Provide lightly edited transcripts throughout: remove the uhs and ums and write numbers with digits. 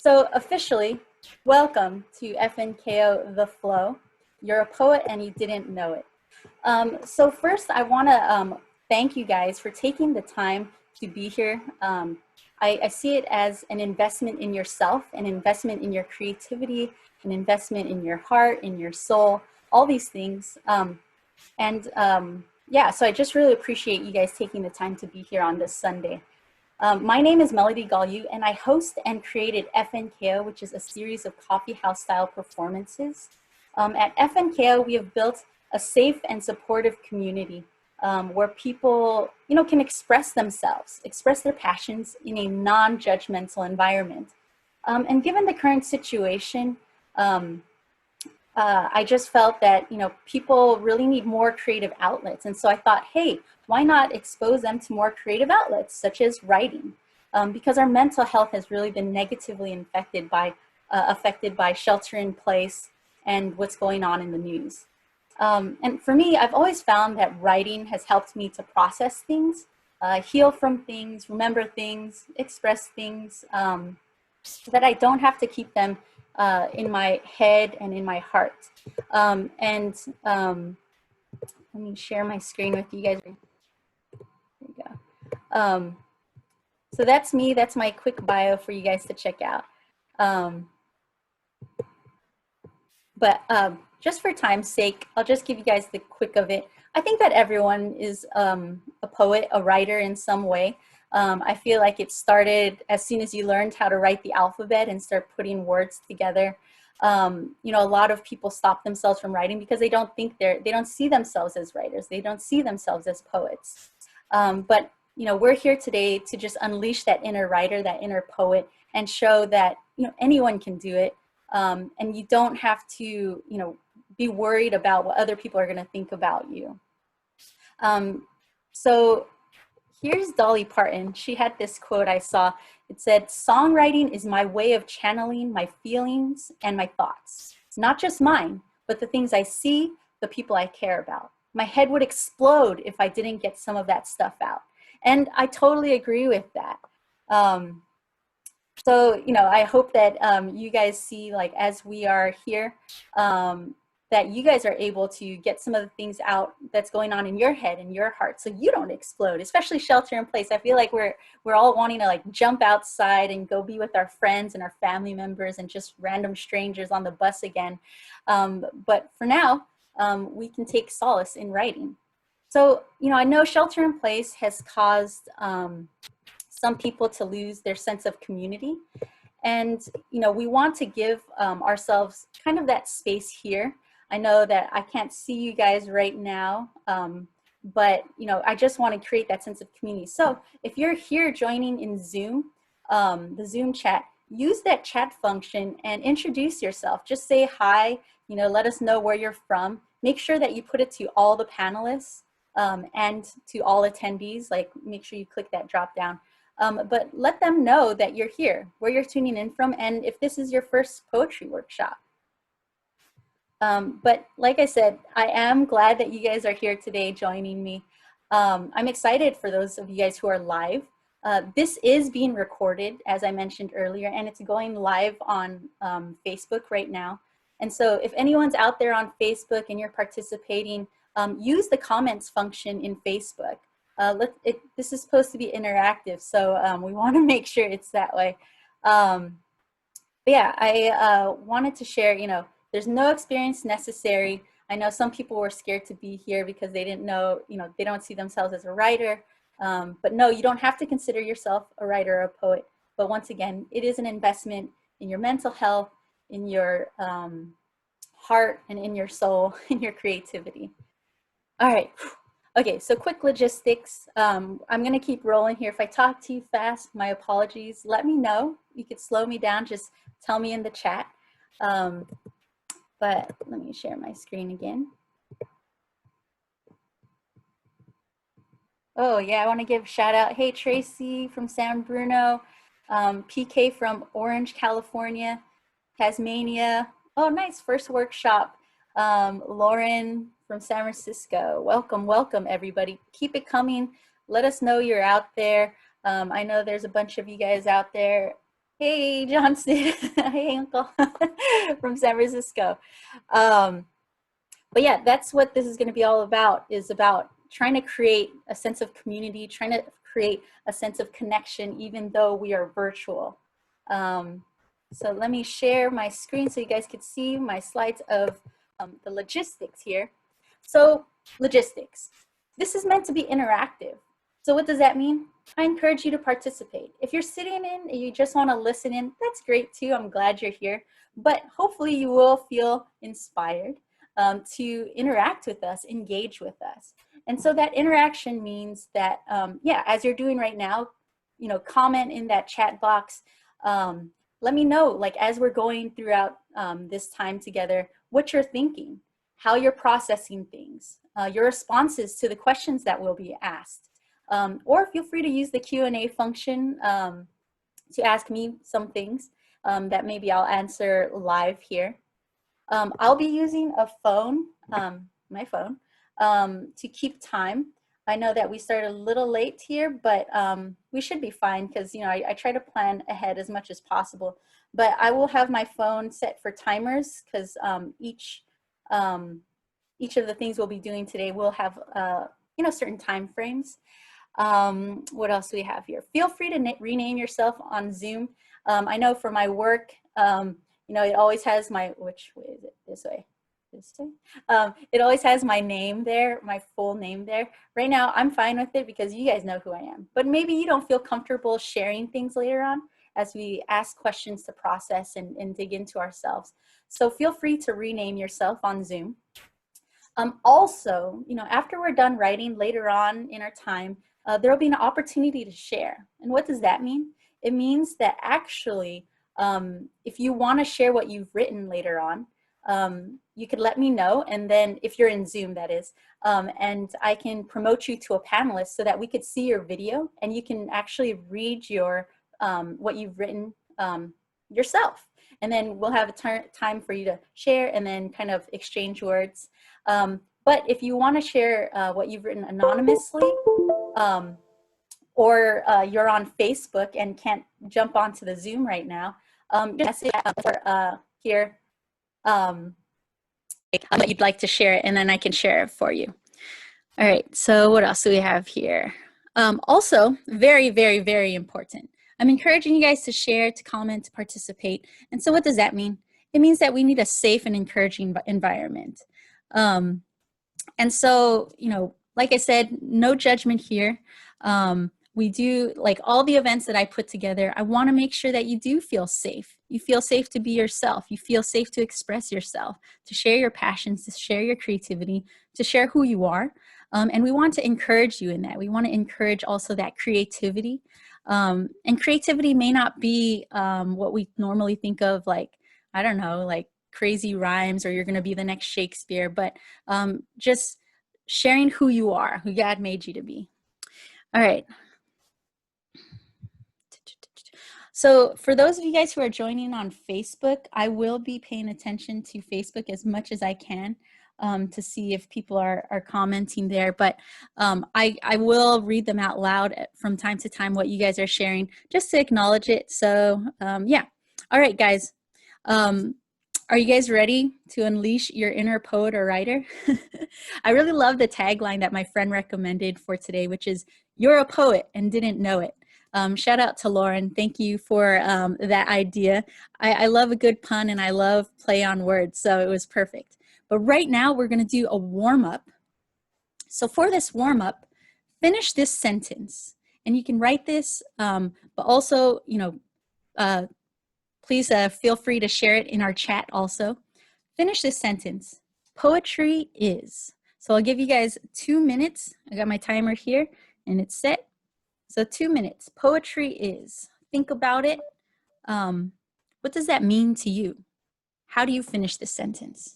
So officially, welcome to FNKO The Flow. You're a poet and you didn't know it. So first, I want to thank you guys for taking the time to be here. I see it as an investment in yourself, an investment in your creativity, an investment in your heart, in your soul, all these things. Yeah, so I just really appreciate you guys taking the time to be here on this Sunday. My name is Melody Ybona Gawliu, and I host and created FNKO, which is a series of coffee house style performances. At FNKO, we have built a safe and supportive community where people, can express themselves, express their passions in a non-judgmental environment. And given the current situation, I just felt that, people really need more creative outlets. And so I thought, hey, why not expose them to more creative outlets, such as writing? Because our mental health has really been negatively affected by shelter in place and what's going on in the news. And for me, I've always found that writing has helped me to process things, heal from things, remember things, express things, so that I don't have to keep them in my head and in my heart. Let me share my screen with you guys. There you go. So that's me. That's my quick bio for you guys to check out. Just for time's sake, I'll just give you guys the quick of it. I think that everyone is a poet, a writer in some way. I feel like it started as soon as you learned how to write the alphabet and start putting words together. A lot of people stop themselves from writing because they don't see themselves as writers. They don't see themselves as poets. But we're here today to just unleash that inner writer, that inner poet, and show that, anyone can do it. And you don't have to, be worried about what other people are going to think about you. So here's Dolly Parton. She had this quote I saw. It said, "Songwriting is my way of channeling my feelings and my thoughts. Not just mine, but the things I see, the people I care about. My head would explode if I didn't get some of that stuff out." And I totally agree with that. So, I hope that you guys see, like, as we are here, that you guys are able to get some of the things out that's going on in your head and your heart so you don't explode, especially shelter in place. I feel like we're all wanting to, like, jump outside and go be with our friends and our family members and just random strangers on the bus again. But for now, we can take solace in writing. So, I know shelter in place has caused some people to lose their sense of community. And, we want to give ourselves kind of that space here. I know that I can't see you guys right now, but, I just want to create that sense of community. So if you're here joining in Zoom, the Zoom chat, use that chat function and introduce yourself. Just say hi, let us know where you're from. Make sure that you put it to all the panelists and to all attendees, like make sure you click that drop down. But let them know that you're here, where you're tuning in from, and if this is your first poetry workshop. But like I said, I am glad that you guys are here today joining me. I'm excited for those of you guys who are live. This is being recorded, as I mentioned earlier, and it's going live on Facebook right now. And so if anyone's out there on Facebook and you're participating, use the comments function in Facebook. This is supposed to be interactive, so we want to make sure it's that way. But yeah, I wanted to share, there's no experience necessary. I know some people were scared to be here because they didn't know, they don't see themselves as a writer. But no, you don't have to consider yourself a writer or a poet. But once again, it is an investment in your mental health, in your heart, and in your soul, in your creativity. All right. Okay, so quick logistics. I'm going to keep rolling here. If I talk too fast, my apologies. Let me know. You could slow me down. Just tell me in the chat. But let me share my screen again. Oh, yeah, I want to give a shout out. Hey, Tracy from San Bruno, PK from Orange, California, Tasmania. Oh, nice, first workshop. Lauren from San Francisco. Welcome, welcome, everybody. Keep it coming. Let us know you're out there. I know there's a bunch of you guys out there Hey, Johnson. Hey, Uncle from San Francisco. Um, but yeah, that's what this is going to be all about, is about trying to create a sense of community, trying to create a sense of connection, even though we are virtual. Um, so let me share my screen so you guys can see my slides of the logistics here. So logistics. This is meant to be interactive. So what does that mean? I encourage you to participate. If you're sitting in and you just want to listen in, that's great too. I'm glad you're here. But hopefully you will feel inspired to interact with us, engage with us. And so that interaction means that, yeah, as you're doing right now, you know, comment in that chat box. Let me know, like, as we're going throughout this time together, what you're thinking, how you're processing things, your responses to the questions that will be asked. Or feel free to use the Q&A function to ask me some things that maybe I'll answer live here. I'll be using a phone, my phone, to keep time. I know that we started a little late here, but we should be fine because, you know, I try to plan ahead as much as possible. But I will have my phone set for timers because each of the things we'll be doing today will have, you know, certain time frames. What else do we have here? Feel free to rename yourself on Zoom. I know for my work, you know, it always has my, which way is it? This way. This way. It always has my name there, my full name there. Right now, I'm fine with it because you guys know who I am. But maybe you don't feel comfortable sharing things later on as we ask questions to process and dig into ourselves. So feel free to rename yourself on Zoom. Also, you know, after we're done writing later on in our time, there will be an opportunity to share. And what does that mean? It means that actually, if you want to share what you've written later on, you could let me know. And then if you're in Zoom, that is, and I can promote you to a panelist so that we could see your video and you can actually read your what you've written yourself. And then we'll have a time for you to share and then kind of exchange words. But if you want to share what you've written anonymously, or you're on Facebook and can't jump onto the Zoom right now, just message for here that you'd like to share it, and then I can share it for you. All right, so what else do we have here? Also, very, very, very important. I'm encouraging you guys to share, to comment, to participate. And so what does that mean? It means that we need a safe and encouraging environment. And so, you know, like I said, no judgment here. We do, like all the events that I put together, I want to make sure that you do feel safe. You feel safe to be yourself. You feel safe to express yourself, to share your passions, to share your creativity, to share who you are. And we want to encourage you in that. We want to encourage also that creativity. And creativity may not be what we normally think of, like, I don't know, like crazy rhymes or you're going to be the next Shakespeare, but just sharing who you are, who God made you to be. All right. So for those of you guys who are joining on Facebook, I will be paying attention to Facebook as much as I can to see if people are commenting there. But I will read them out loud from time to time, what you guys are sharing, just to acknowledge it. So yeah. All right, guys. Are you guys ready to unleash your inner poet or writer? I really love the tagline that my friend recommended for today, which is, "You're a poet and didn't know it." Shout out to Lauren. Thank you for that idea. I love a good pun and I love play on words, so it was perfect. But right now we're going to do a warm-up. So for this warm-up, finish this sentence. And you can write this, but also, you know, please feel free to share it in our chat also. Finish this sentence. Poetry is. So I'll give you guys 2 minutes. I got my timer here and it's set. So 2 minutes. Poetry is. Think about it. What does that mean to you? How do you finish this sentence?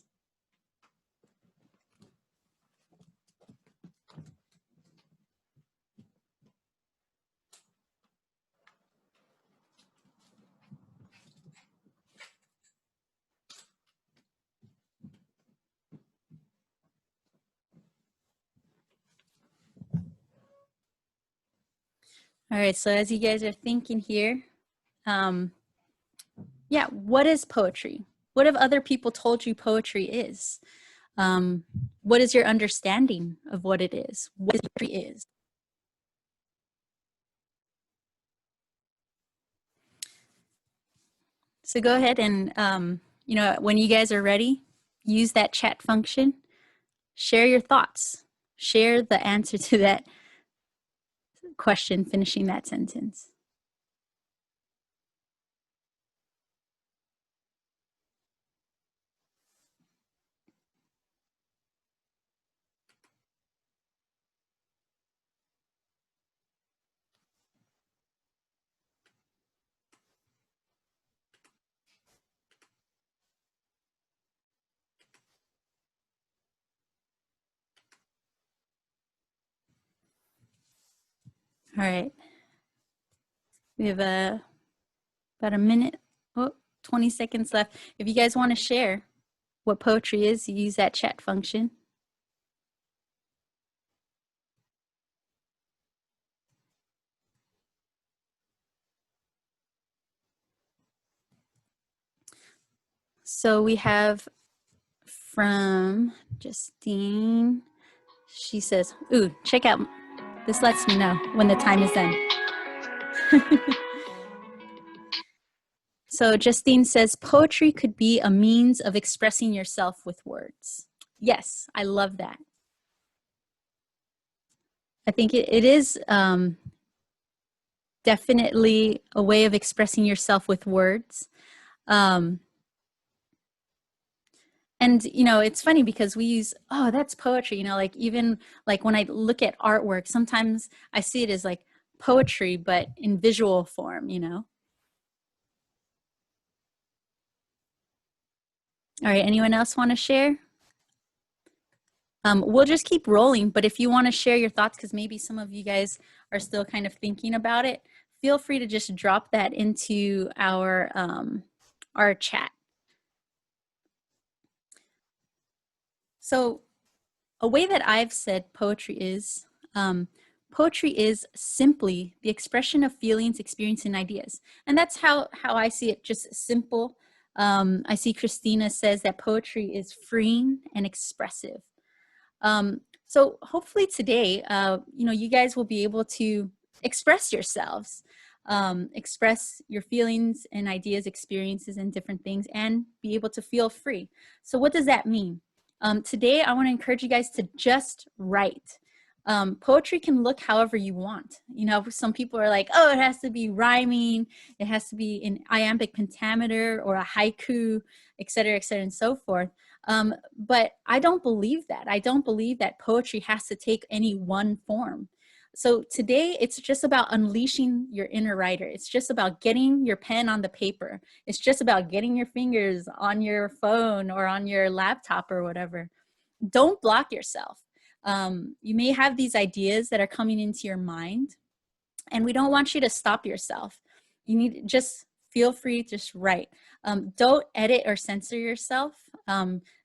All right, so as you guys are thinking here, Yeah, what is poetry? What have other people told you poetry is? What is your understanding of what it is? What poetry is? So go ahead and, you know, when you guys are ready, use that chat function, share your thoughts, share the answer to that question, finishing that sentence. All right. We have about a minute, 20 seconds left. If you guys want to share what poetry is, use that chat function. So we have from Justine. She says, ooh, check out, this lets me know when the time is done. So Justine says, poetry could be a means of expressing yourself with words. Yes, I love that. I think it is definitely a way of expressing yourself with words. And, you know, it's funny because we use, oh, that's poetry, you know, like even like when I look at artwork, sometimes I see it as like poetry, but in visual form, you know. All right, anyone else want to share? We'll just keep rolling, but if you want to share your thoughts, because maybe some of you guys are still kind of thinking about it, feel free to just drop that into our chat. So a way that I've said poetry is simply the expression of feelings, experience, and ideas. And that's how I see it, just simple. I see Christina says that poetry is freeing and expressive. So hopefully today, you know, you guys will be able to express yourselves, express your feelings and ideas, experiences, and different things, and be able to feel free. So what does that mean? Today, I want to encourage you guys to just write. Poetry can look however you want. You know, some people are like, oh, it has to be rhyming, it has to be an iambic pentameter or a haiku, et cetera, and so forth. But I don't believe that. I don't believe that poetry has to take any one form. So today it's just about unleashing your inner writer. It's just about getting your pen on the paper. It's just about getting your fingers on your phone or on your laptop or whatever. Don't block yourself. You may have these ideas that are coming into your mind, and we don't want you to stop yourself. You need to just feel free, just write. Don't edit or censor yourself.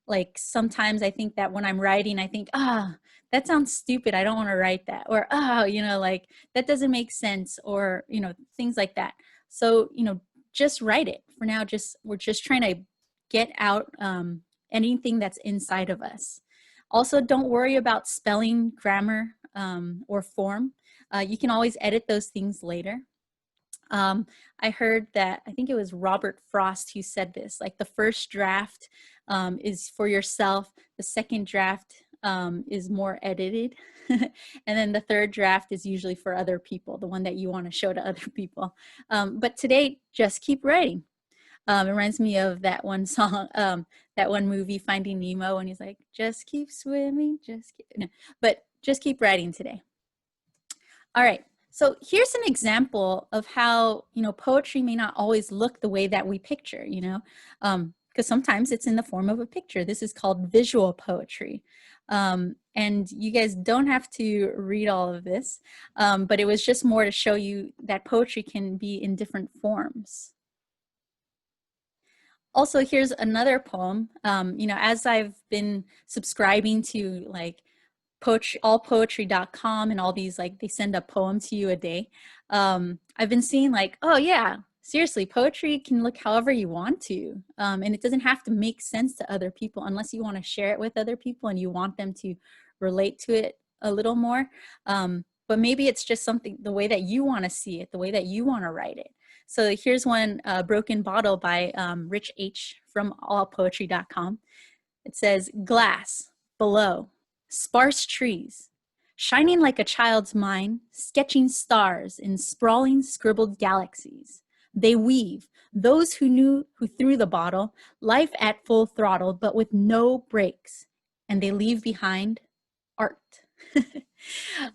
Like sometimes I think that when I'm writing, I think, that sounds stupid. I don't want to write that. Or, you know, like that doesn't make sense, or, you know, things like that. So, you know, just write it for now. We're just trying to get out anything that's inside of us. Also, don't worry about spelling, grammar, or form. You can always edit those things later. I heard that, I think it was Robert Frost who said this, like the first draft is for yourself, the second draft is more edited, and then the third draft is usually for other people, the one that you want to show to other people. But today, just keep writing. It reminds me of that one song, that one movie, Finding Nemo, and he's like, just keep swimming, but just keep writing today. All right. So here's an example of how, you know, poetry may not always look the way that we picture, you know, because sometimes it's in the form of a picture. This is called visual poetry. And you guys don't have to read all of this, but it was just more to show you that poetry can be in different forms. Also, here's another poem. You know, as I've been subscribing to like allpoetry.com and all these, like they send a poem to you a day. I've been seeing like, oh yeah, seriously, poetry can look however you want to. And it doesn't have to make sense to other people unless you want to share it with other people and you want them to relate to it a little more. But maybe it's just something, the way that you want to see it, the way that you want to write it. So here's one, Broken Bottle by Rich H from allpoetry.com. It says, glass, below, sparse trees, shining like a child's mind, sketching stars in sprawling scribbled galaxies. They weave, those who threw the bottle, life at full throttle, but with no brakes. And they leave behind art.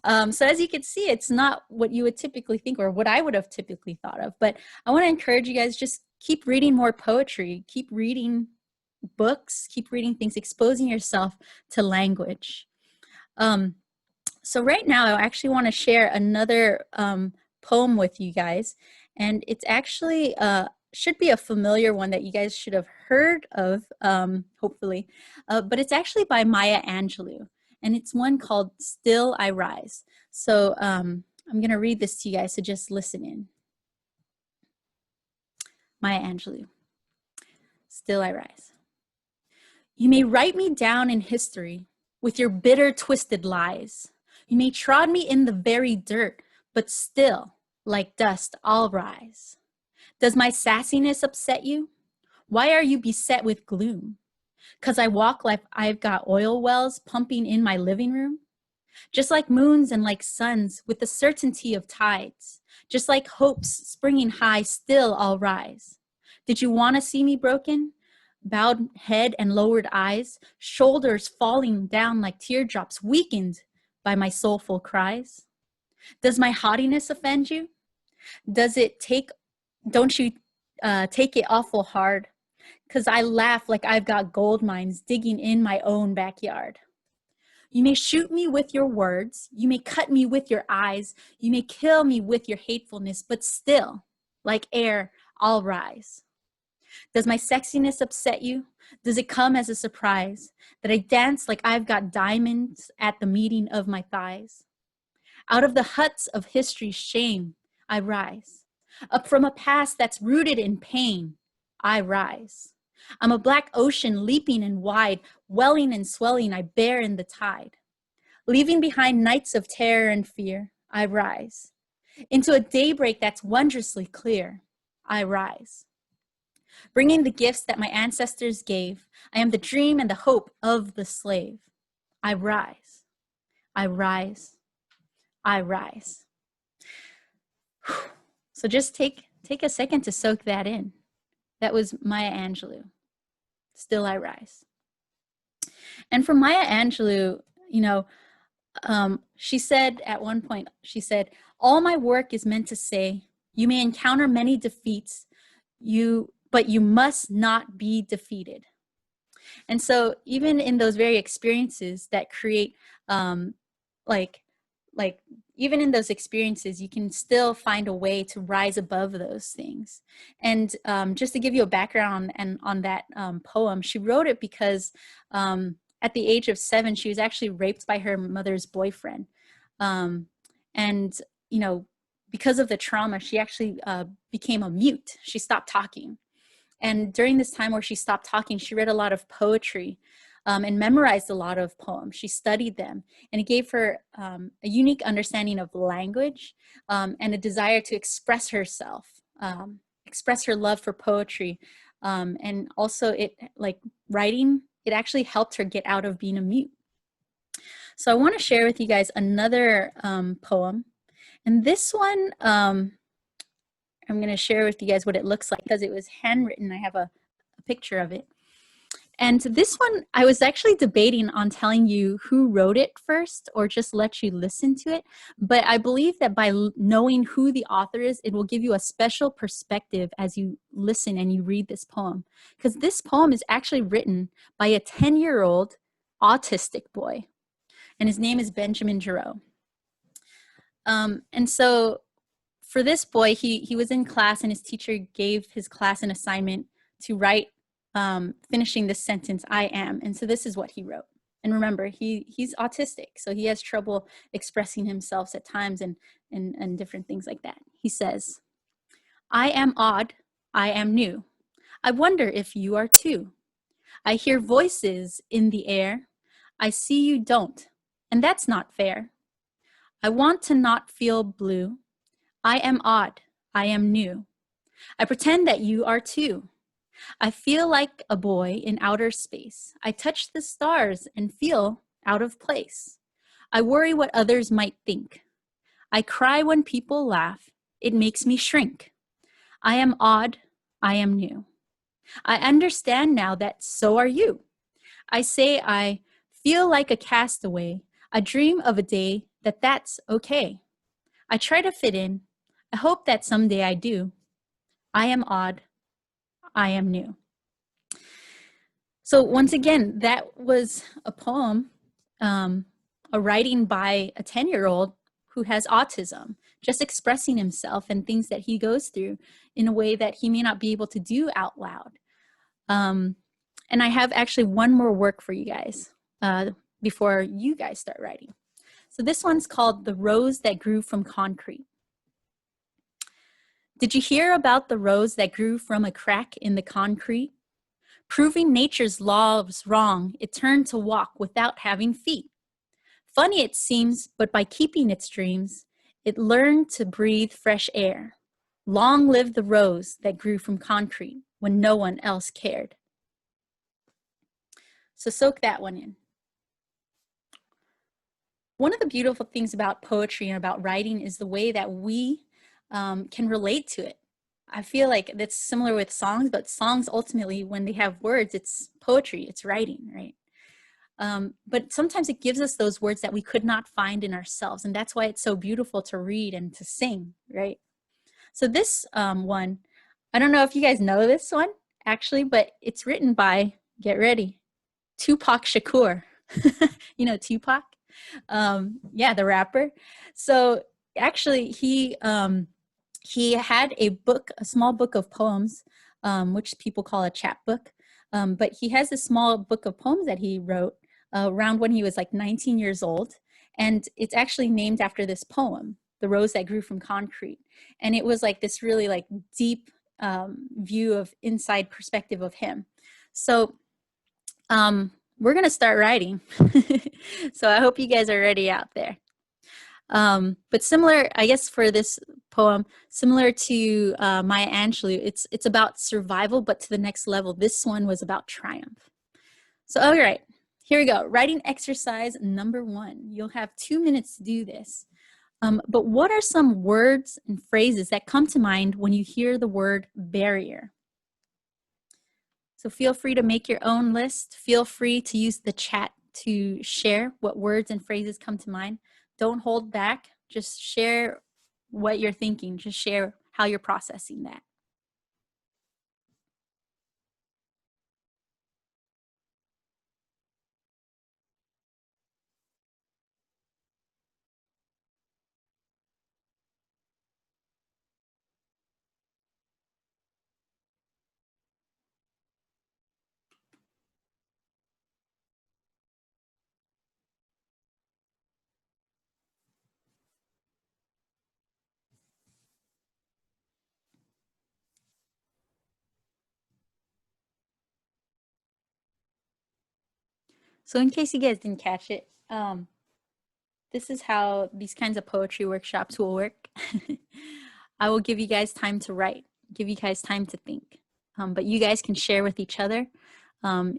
So as you can see, it's not what you would typically think or what I would have typically thought of. But I want to encourage you guys, just keep reading more poetry, keep reading books, keep reading things, exposing yourself to language. So right now, I actually want to share another poem with you guys. And it's actually should be a familiar one that you guys should have heard of, hopefully. But it's actually by Maya Angelou. And it's one called Still I Rise. So I'm going to read this to you guys, so just listen in. Maya Angelou. Still I rise. You may write me down in history with your bitter, twisted lies. You may trod me in the very dirt, but still, like dust, I'll rise. Does my sassiness upset you? Why are you beset with gloom? 'Cause I walk like I've got oil wells pumping in my living room? Just like moons and like suns with the certainty of tides, just like hopes springing high, still I'll rise. Did you want to see me broken? Bowed head and lowered eyes, shoulders falling down like teardrops, weakened by my soulful cries? Does my haughtiness offend you? Don't you take it awful hard? 'Cause I laugh like I've got gold mines digging in my own backyard. You may shoot me with your words, you may cut me with your eyes, you may kill me with your hatefulness, but still, like air, I'll rise. Does my sexiness upset you? Does it come as a surprise that I dance like I've got diamonds at the meeting of my thighs? Out of the huts of history's shame, I rise. Up from a past that's rooted in pain, I rise. I'm a black ocean leaping and wide, welling and swelling, I bear in the tide. Leaving behind nights of terror and fear, I rise. Into a daybreak that's wondrously clear, I rise. Bringing the gifts that my ancestors gave, I am the dream and the hope of the slave. I rise, I rise, I rise. So just take a second to soak that in. That was Maya Angelou. Still I rise. And for Maya Angelou, you know, she said at one point, she said, all my work is meant to say, you may encounter many defeats, but you must not be defeated. And so even in those very experiences that create, even in those experiences, you can still find a way to rise above those things. And just to give you a background on that poem, she wrote it because at the age of 7, she was actually raped by her mother's boyfriend. And, you know, because of the trauma, she actually became a mute. She stopped talking. And during this time where she stopped talking, she read a lot of poetry and memorized a lot of poems. She studied them, and it gave her a unique understanding of language and a desire to express herself, express her love for poetry. And also writing, it actually helped her get out of being a mute. So I want to share with you guys another poem. And this one, I'm going to share with you guys what it looks like because it was handwritten. I have a picture of it. And this one, I was actually debating on telling you who wrote it first or just let you listen to it. But I believe that by knowing who the author is, it will give you a special perspective as you listen and you read this poem. Because this poem is actually written by a 10-year-old autistic boy. And his name is Benjamin Giroux. And so for this boy, he was in class and his teacher gave his class an assignment to write finishing this sentence, I am. And so this is what he wrote. And remember, he's autistic, so he has trouble expressing himself at times and different things like that. He says, I am odd, I am new. I wonder if you are too. I hear voices in the air. I see you don't, and that's not fair. I want to not feel blue. I am odd, I am new. I pretend that you are too. I feel like a boy in outer space. I touch the stars and feel out of place. I worry what others might think. I cry when people laugh. It makes me shrink. I am odd, I am new. I understand now that so are you. I say I feel like a castaway. I dream of a day that's okay. I try to fit in. I hope that someday I do. I am odd, I am new. So once again, that was a poem, a writing by a 10-year-old who has autism, just expressing himself and things that he goes through in a way that he may not be able to do out loud. And I have actually one more work for you guys before you guys start writing. So this one's called The Rose That Grew from Concrete. Did you hear about the rose that grew from a crack in the concrete? Proving nature's laws wrong, it turned to walk without having feet. Funny it seems, but by keeping its dreams, it learned to breathe fresh air. Long live the rose that grew from concrete when no one else cared. So soak that one in. One of the beautiful things about poetry and about writing is the way that we can relate to it. I feel like that's similar with songs, but songs ultimately, when they have words, it's poetry, it's writing, right? But sometimes it gives us those words that we could not find in ourselves. And that's why it's so beautiful to read and to sing, right? So this one, I don't know if you guys know this one, actually, but it's written by, get ready, Tupac Shakur. You know Tupac? Yeah, the rapper. So actually, he had a book, a small book of poems, which people call a chapbook. But he has a small book of poems that he wrote around when he was like 19 years old. And it's actually named after this poem, The Rose That Grew from Concrete. And it was like this really like deep view of inside perspective of him. So we're going to start writing. So I hope you guys are ready out there. But similar, I guess, for this poem, similar to Maya Angelou, it's about survival, but to the next level. This one was about triumph. So, all right, here we go. Writing exercise number 1. You'll have 2 minutes to do this. But what are some words and phrases that come to mind when you hear the word barrier? So feel free to make your own list. Feel free to use the chat to share what words and phrases come to mind. Don't hold back. Just share what you're thinking. Just share how you're processing that. So in case you guys didn't catch it, this is how these kinds of poetry workshops will work. I will give you guys time to write, give you guys time to think. But you guys can share with each other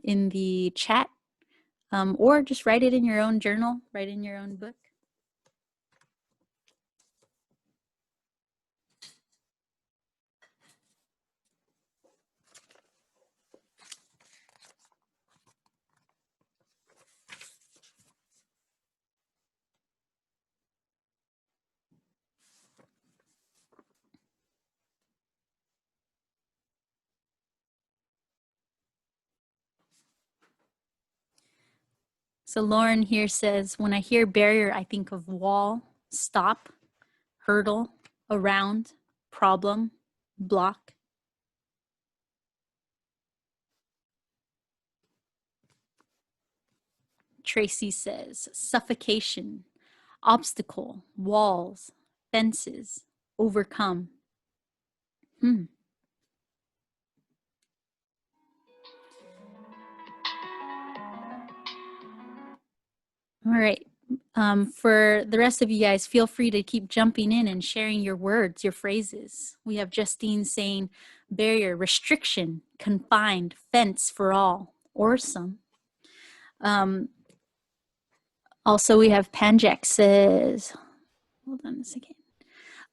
in the chat, or just write it in your own journal, write in your own book. So Lauren here says, when I hear barrier, I think of wall, stop, hurdle, around, problem, block. Tracy says, suffocation, obstacle, walls, fences, overcome. Hmm. All right. For the rest of you guys, feel free to keep jumping in and sharing your words, your phrases. We have Justine saying barrier, restriction, confined, fence for all, or some. Also, we have Panjak says, hold on a second.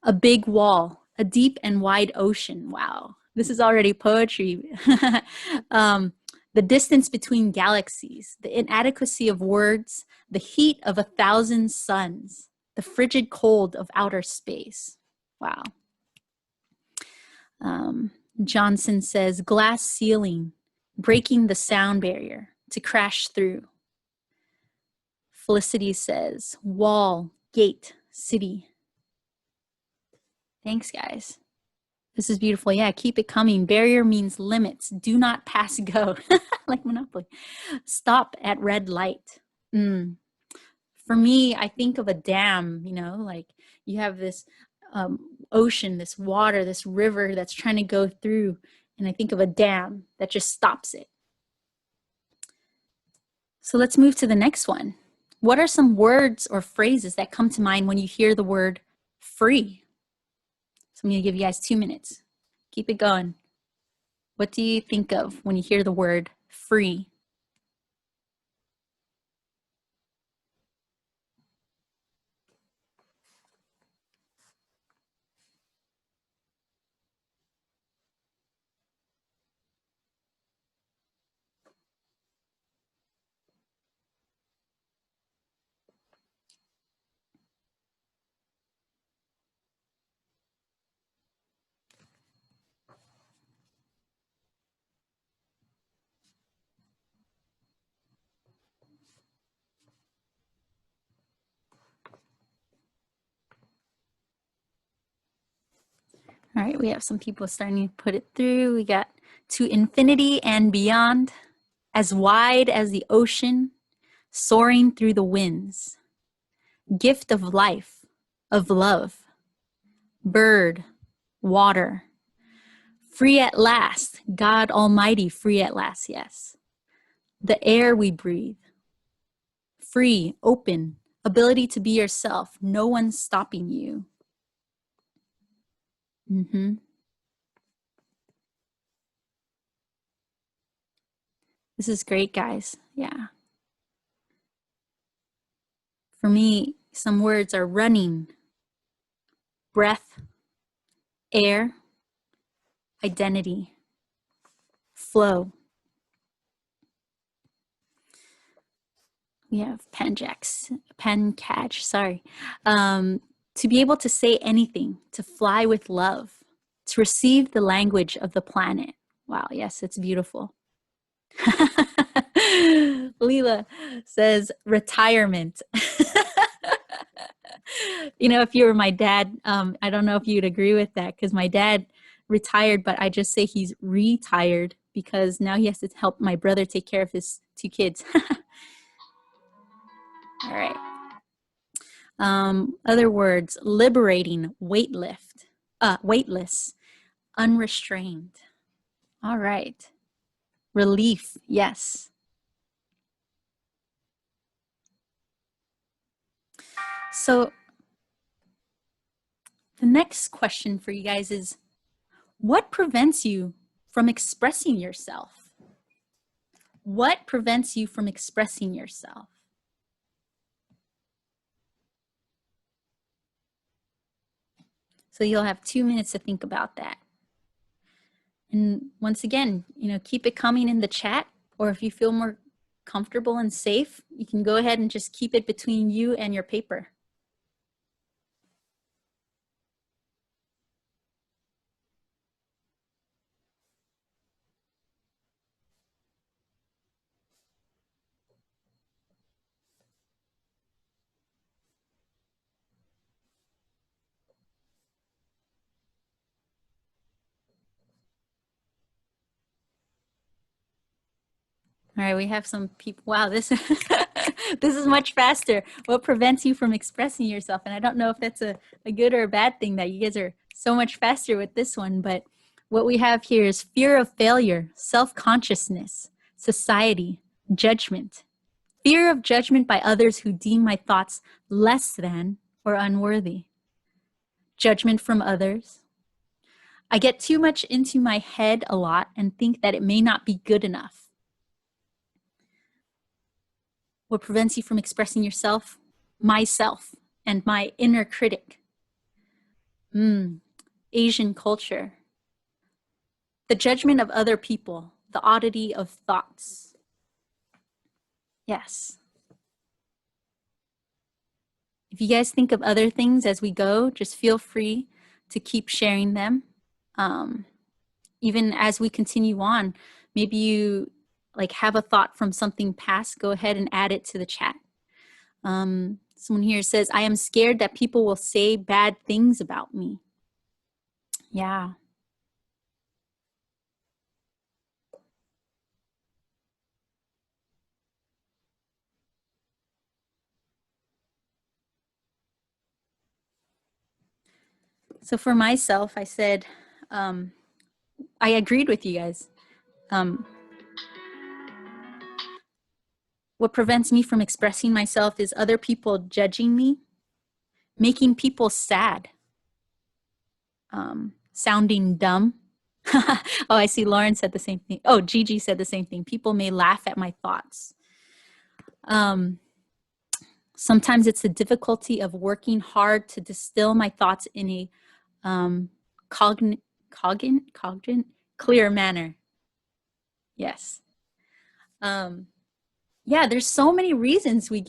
A big wall, a deep and wide ocean. Wow, this is already poetry. The distance between galaxies, the inadequacy of words, the heat of 1,000 suns, the frigid cold of outer space. Wow. Johnson says, glass ceiling, breaking the sound barrier to crash through. Felicity says, wall, gate, city. Thanks, guys. This is beautiful. Yeah, keep it coming. Barrier means limits. Do not pass go. Like Monopoly. Stop at red light. For me, I think of a dam, you know, like you have this ocean, this water, this river that's trying to go through. And I think of a dam that just stops it. So let's move to the next one. What are some words or phrases that come to mind when you hear the word free? So I'm going to give you guys 2 minutes. Keep it going. What do you think of when you hear the word free? All right, we have some people starting to put it through. We got to infinity and beyond, as wide as the ocean, soaring through the winds. Gift of life, of love, bird, water. Free at last, God Almighty, free at last, yes. The air we breathe. Free, open, ability to be yourself. No one's stopping you. This is great, guys. Yeah. For me, some words are running, breath, air, identity, flow. We have Pancatch, sorry. To be able to say anything, to fly with love, to receive the language of the planet. Wow, yes, it's beautiful. Leela says retirement. You know, if you were my dad, I don't know if you'd agree with that, because my dad retired, but I just say he's retired because now he has to help my brother take care of his 2 kids. All right. Other words, liberating, weightless, unrestrained. All right. Relief, yes. So the next question for you guys is, what prevents you from expressing yourself? What prevents you from expressing yourself? So you'll have 2 minutes to think about that. And once again, you know, keep it coming in the chat, or if you feel more comfortable and safe, you can go ahead and just keep it between you and your paper. All right, we have some people. Wow, this this is much faster. What prevents you from expressing yourself? And I don't know if that's a good or a bad thing that you guys are so much faster with this one, but What we have here is fear of failure, self-consciousness, society, judgment, fear of judgment by others who deem my thoughts less than or unworthy, judgment from others. I get too much into my head a lot and think that it may not be good enough. What prevents you from expressing yourself? Myself and my inner critic. Asian culture. The judgment of other people, the oddity of thoughts. Yes. If you guys think of other things as we go, just feel free to keep sharing them. Even as we continue on, maybe you like have a thought from something past, go ahead and add it to the chat. Someone here says, I am scared that people will say bad things about me. Yeah. So for myself, I said, I agreed with you guys. What prevents me from expressing myself is other people judging me, making people sad, sounding dumb. Oh, I see Lauren said the same thing. Oh, Gigi said the same thing. People may laugh at my thoughts. Sometimes it's the difficulty of working hard to distill my thoughts in a clear manner. Yes. Yeah, there's so many reasons we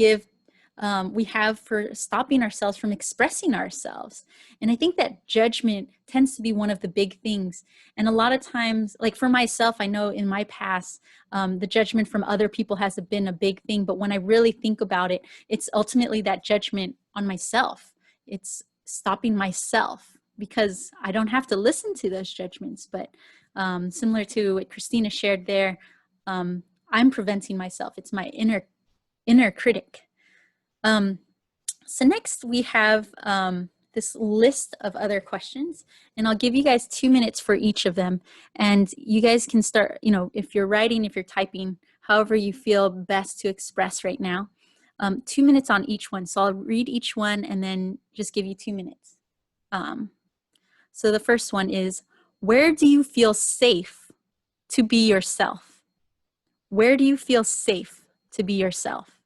have for stopping ourselves from expressing ourselves. And I think that judgment tends to be one of the big things. And a lot of times, like for myself, I know in my past, the judgment from other people has been a big thing. But when I really think about it, it's ultimately that judgment on myself. It's stopping myself because I don't have to listen to those judgments. But similar to what Christina shared there, I'm preventing myself. It's my inner critic. So next we have this list of other questions, and I'll give you guys 2 minutes for each of them. And you guys can start, if you're writing, if you're typing, however you feel best to express right now. 2 minutes on each one. So I'll read each one and then just give you 2 minutes. So the first one is, where do you feel safe to be yourself? Where do you feel safe to be yourself?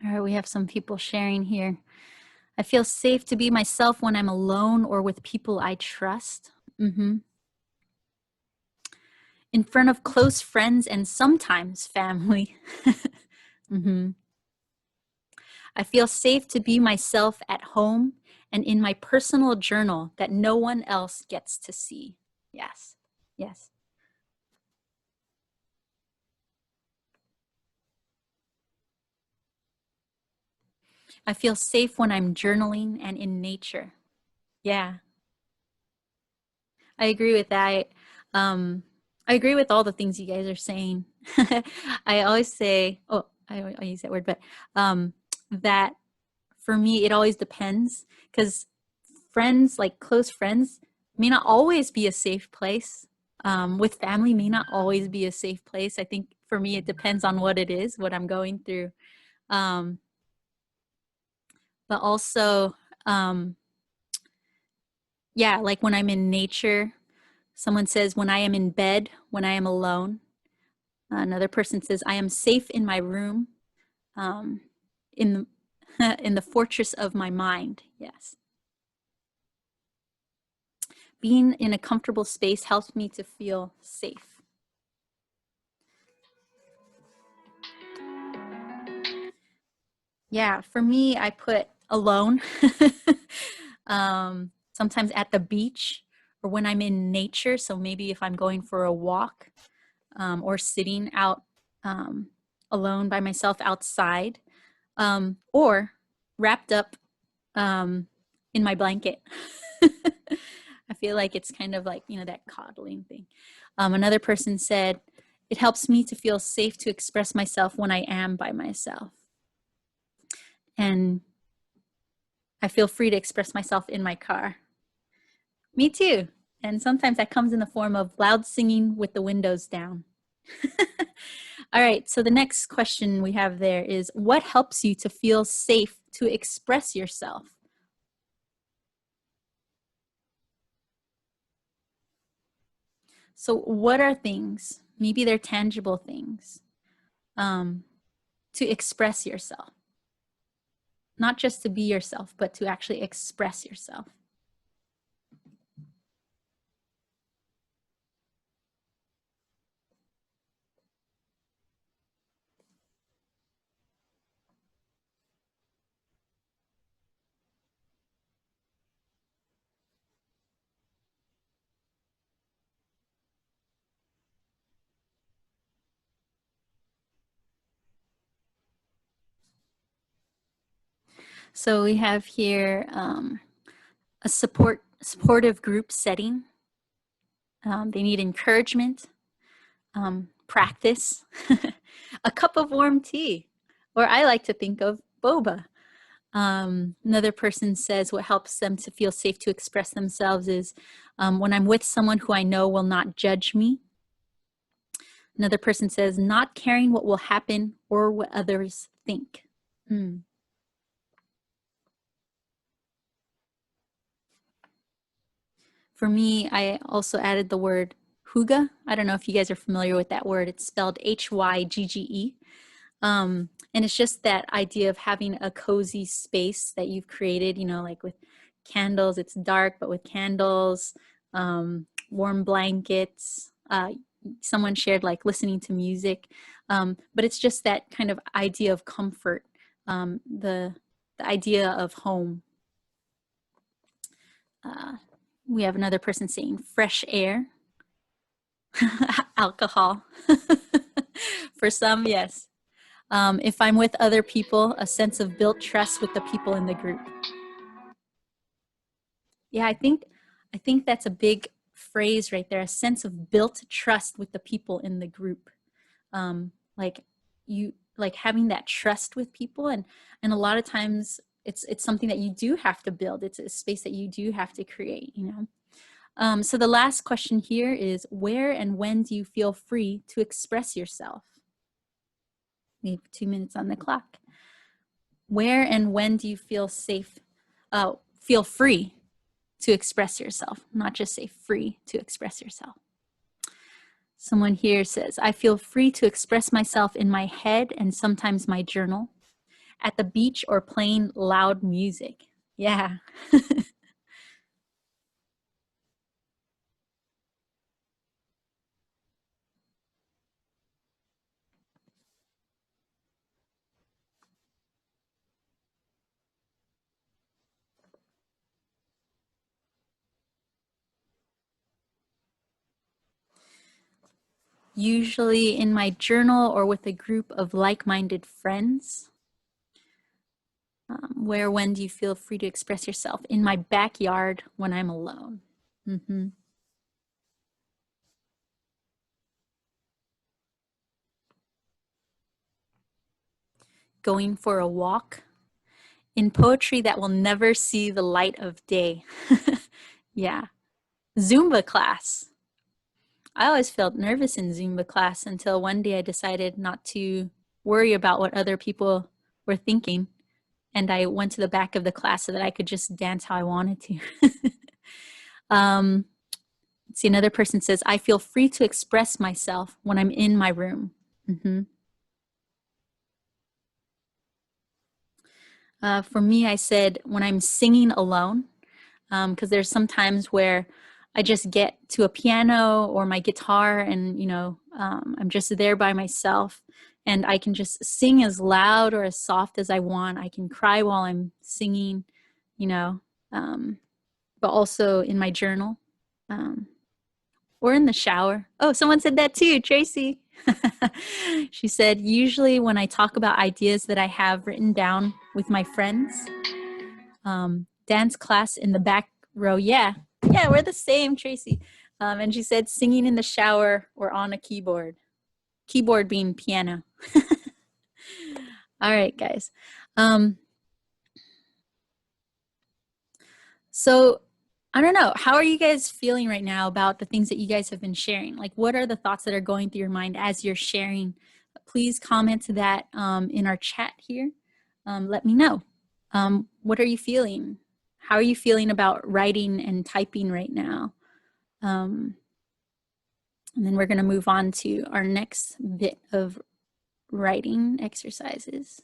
All right, we have some people sharing here. I feel safe to be myself when I'm alone or with people I trust. In front of close friends and sometimes family. I feel safe to be myself at home and in my personal journal that no one else gets to see. Yes, yes. I feel safe when I'm journaling and in nature. Yeah, I agree with that. I agree with all the things you guys are saying. I always say, I use that word, but that for me, it always depends because friends, like close friends, may not always be a safe place. With family may not always be a safe place. I think for me, it depends on what it is, what I'm going through. But also, yeah, like when I'm in nature, someone says, when I am in bed, when I am alone. Another person says, I am safe in my room, in the, in the fortress of my mind. Yes. Being in a comfortable space helps me to feel safe. Yeah, for me, I put alone, sometimes at the beach, or when I'm in nature. So maybe if I'm going for a walk, or sitting out alone by myself outside, or wrapped up in my blanket. I feel like it's kind of like, that coddling thing. Another person said, it helps me to feel safe to express myself when I am by myself. And I feel free to express myself in my car. Me too. And sometimes that comes in the form of loud singing with the windows down. All right, so the next question we have there is, what helps you to feel safe to express yourself? So what are things, maybe they're tangible things, to express yourself? Not just to be yourself, but to actually express yourself. So we have here a supportive group setting. They need encouragement, practice, a cup of warm tea, or I like to think of boba. Another person says what helps them to feel safe to express themselves is when I'm with someone who I know will not judge me. Another person says not caring what will happen or what others think. For me, I also added the word hygge. I don't know if you guys are familiar with that word. It's spelled Hygge. And it's just that idea of having a cozy space that you've created, like with candles. It's dark, but with candles, warm blankets. Someone shared like listening to music. But it's just that kind of idea of comfort, the idea of home. We have another person saying fresh air, alcohol. For some, yes. If I'm with other people, a sense of built trust with the people in the group. Yeah, I think that's a big phrase right there, a sense of built trust with the people in the group. Like having that trust with people, and a lot of times it's something that you do have to build. It's a space that you do have to create, So the last question here is, where and when do you feel free to express yourself? We have 2 minutes on the clock. Where and when do you feel feel free to express yourself? Not just say free to express yourself. Someone here says, I feel free to express myself in my head and sometimes my journal, at the beach, or playing loud music. Yeah. Usually in my journal or with a group of like-minded friends. When do you feel free to express yourself? In my backyard when I'm alone. Going for a walk. In poetry that will never see the light of day. Yeah. Zumba class. I always felt nervous in Zumba class until one day I decided not to worry about what other people were thinking. And I went to the back of the class so that I could just dance how I wanted to. See, another person says, I feel free to express myself when I'm in my room. For me, I said when I'm singing alone, because there's some times where I just get to a piano or my guitar and, I'm just there by myself and I can just sing as loud or as soft as I want. I can cry while I'm singing, but also in my journal. or in the shower. Oh, someone said that too, Tracy. She said, usually when I talk about ideas that I have written down with my friends, dance class in the back row. Yeah, we're the same, Tracy. And she said, singing in the shower or on a keyboard. Keyboard being piano. All right, guys. So I don't know, how are you guys feeling right now about the things that you guys have been sharing? Like, what are the thoughts that are going through your mind as you're sharing? Please comment to that in our chat here. Let me know. What are you feeling? How are you feeling about writing and typing right now? And then we're going to move on to our next bit of writing exercises.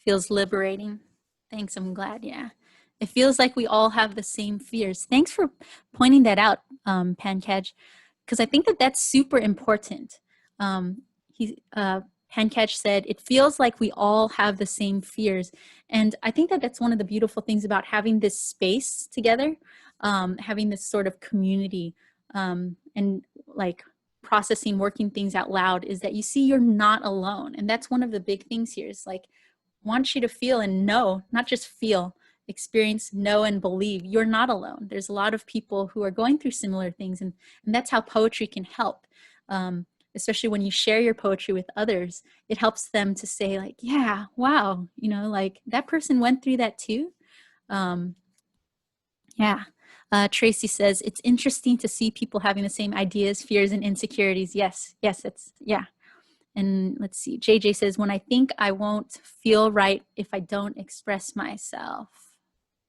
Feels liberating. Thanks, I'm glad, yeah. It feels like we all have the same fears. Thanks for pointing that out, Pankaj, because I think that that's super important. Pankaj said, it feels like we all have the same fears. And I think that that's one of the beautiful things about having this space together, having this sort of community, and like processing, working things out loud, is that you see you're not alone. And that's one of the big things here, is like, want you to feel and know, not just feel, experience, know, and believe you're not alone. There's a lot of people who are going through similar things, and that's how poetry can help. Especially when you share your poetry with others, it helps them to say like, yeah, wow, you know, like that person went through that too. Yeah. Tracy says, it's interesting to see people having the same ideas, fears, and insecurities. Yes, it's, yeah. And let's see, JJ says, when I think I won't feel right if I don't express myself.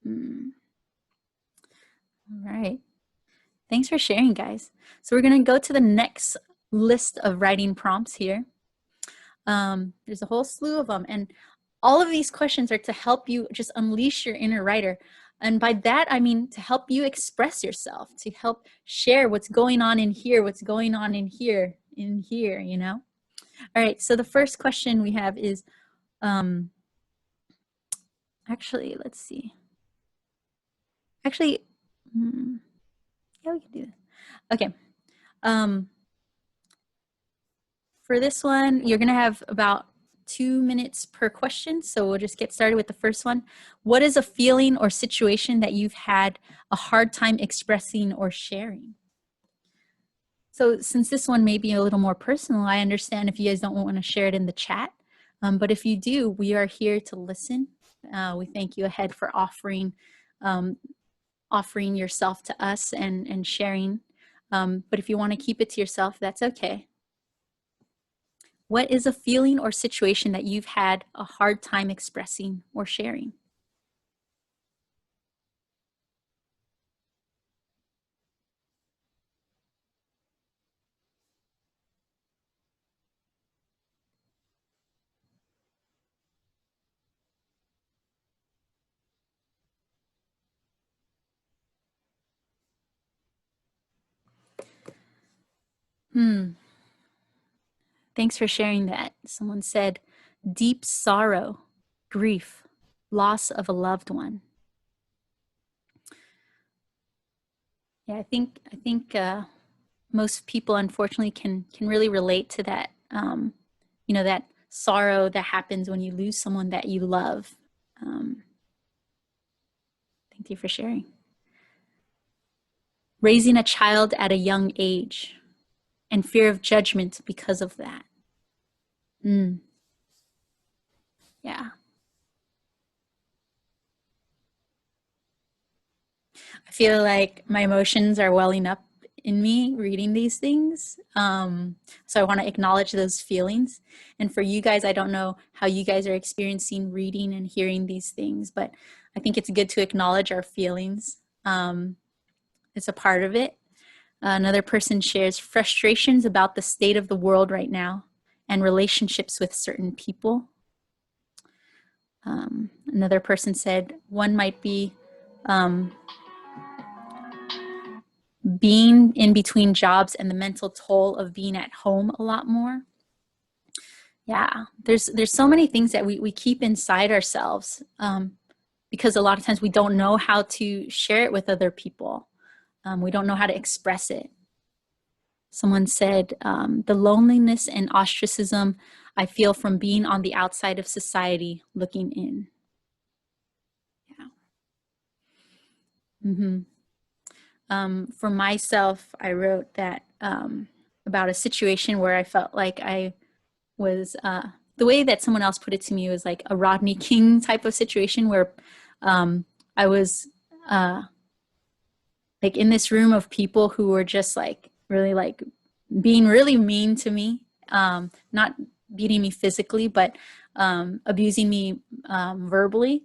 All right. Thanks for sharing, guys. So we're going to go to the next list of writing prompts here. There's a whole slew of them. And all of these questions are to help you just unleash your inner writer. And by that, I mean to help you express yourself, to help share what's going on in here, what's going on in here, you know? All right, so the first question we have is, actually, let's see. Actually, yeah, we can do this. Okay. For this one, you're gonna have about 2 minutes per question, so we'll just get started with the first one. What is a feeling or situation that you've had a hard time expressing or sharing? So since this one may be a little more personal, I understand if you guys don't want to share it in the chat. But if you do, we are here to listen. We thank you ahead for offering yourself to us and sharing. But if you want to keep it to yourself, that's okay. What is a feeling or situation that you've had a hard time expressing or sharing? Thanks for sharing that. Someone said, deep sorrow, grief, loss of a loved one. Yeah, I think most people, unfortunately, can really relate to that. You know, that sorrow that happens when you lose someone that you love. Thank you for sharing. Raising a child at a young age and fear of judgment because of that. Yeah. I feel like my emotions are welling up in me reading these things. So I want to acknowledge those feelings. And for you guys, I don't know how you guys are experiencing reading and hearing these things, but I think it's good to acknowledge our feelings. It's a part of it. Another person shares frustrations about the state of the world right now and relationships with certain people. Another person said one might be being in between jobs and the mental toll of being at home a lot more. Yeah, there's so many things that we keep inside ourselves because a lot of times we don't know how to share it with other people. We don't know how to express it. Someone said, the loneliness and ostracism I feel from being on the outside of society looking in. Yeah. For myself, I wrote that about a situation where I felt like I was, the way that someone else put it to me was like a Rodney King type of situation where I was like in this room of people who were just like really like being really mean to me, not beating me physically, but abusing me verbally.